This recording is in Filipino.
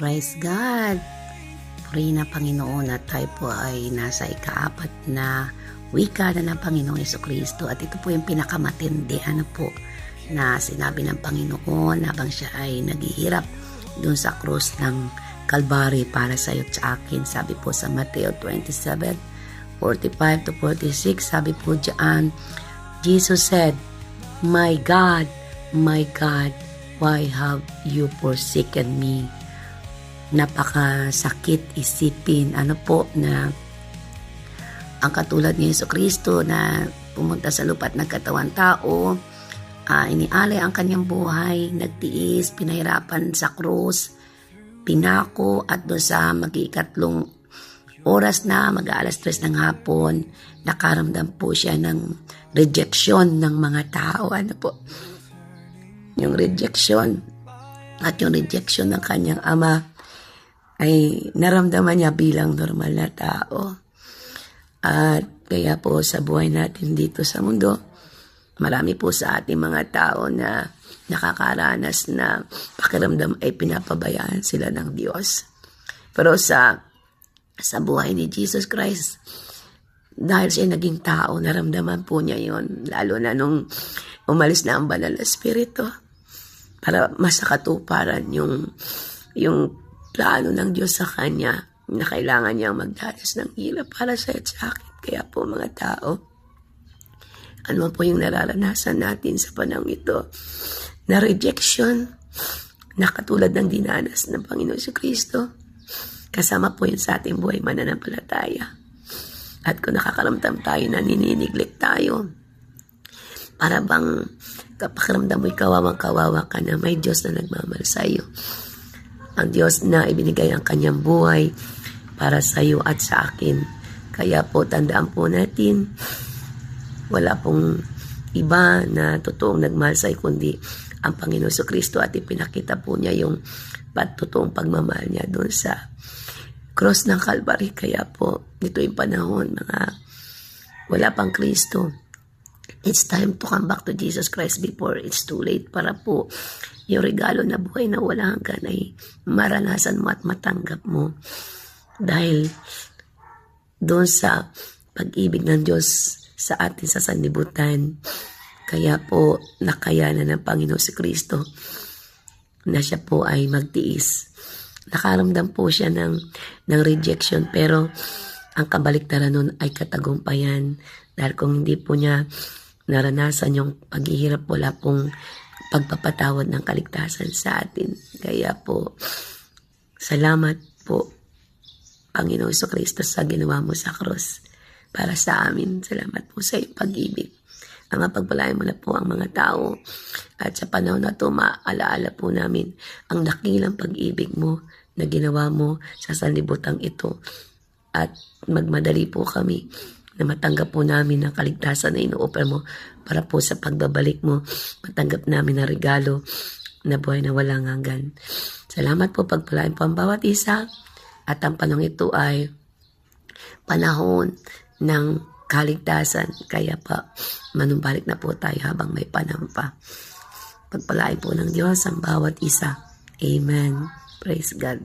Praise God! Puri na Panginoon at tayo po ay nasa ikaapat na wika na ng Panginoong Jesucristo at ito po yung pinakamatindi na sinabi ng Panginoon habang siya ay naghihirap dun sa krus ng Calvary para sa iyo at sa akin. Sabi po sa Mateo 27:45 to 46, sabi po diyan, Jesus said, my God, why have you forsaken me? Napakasakit isipin na ang katulad ni Jesucristo na pumunta sa lupa at nagkatawan tao, inialay ang kanyang buhay, nagtiis, pinahirapan sa krus, pinako at doon sa mag-ikatlong oras na mag-aalas 3 ng hapon, nakaramdam po siya ng rejection ng mga tao. Yung rejection at yung rejection ng kanyang ama ay naramdaman niya bilang normal na tao. At kaya po sa buhay natin dito sa mundo, marami po sa ating mga tao na nakakaranas na pakiramdam ay pinapabayaan sila ng Diyos. Pero sa buhay ni Jesus Christ, dahil siya naging tao, naramdaman po niya yon, lalo na nung umalis na ang banal na espiritu para masakatuparan yung plano ng Diyos sa kanya na kailangan niyang magdanas ng hirap para sa akin. Kaya po mga tao, ano po yung nararanasan natin sa panahon ito na rejection na katulad ng dinanas ng Panginoon Jesucristo, kasama po yun sa ating buhay mananampalataya. At kung nakakaramdam tayo na nininiglect tayo, para bang kapakiramdam mo'y kawawang-kawawa ka na may Diyos na nagmamahal sa iyo. Ang Diyos na ibinigay ang kanyang buhay para sa iyo at sa akin. Kaya po tandaan po natin, wala pong iba na totoong nagmahal sa iyo kundi ang Panginoon Jesucristo, at ipinakita po niya yung totoong pagmamahal niya doon sa cross ng Calvary. Kaya po dito yung panahon wala pang Kristo, it's time to come back to Jesus Christ before it's too late, para po yung regalo na buhay na wala hanggan ay maranasan mo at matanggap mo dahil doon sa pag-ibig ng Diyos sa atin sa sanlibutan. Kaya po nakayanan ng Panginoon si Kristo na siya po ay magtiis. Nakaramdam po siya ng rejection, pero ang kabaliktaran nun ay katagumpayan, dahil kung hindi po niya naranasan yung paghihirap, wala pong pagpapatawad ng kaligtasan sa atin. Kaya po, salamat po, Panginoon Jesucristo, sa ginawa mo sa cross para sa amin. Salamat po sa iyong pag-ibig. Ang pagpalain mo na po ang mga tao. At sa panahon na ito, maalaala po namin ang dakilang pag-ibig mo na ginawa mo sa sanlibutang ito. At magmadali po kami na matanggap po namin ang kaligtasan na ino-offer mo para po sa pagbabalik mo, matanggap namin ang regalo na buhay na walang hanggan. Salamat po, pagpalain po ang bawat isa. At ang panahon ito ay panahon ng kaligtasan. Kaya pa, manumbalik na po tayo habang may panahon pa. Pagpalain po ng Diyos ang bawat isa. Amen. Praise God.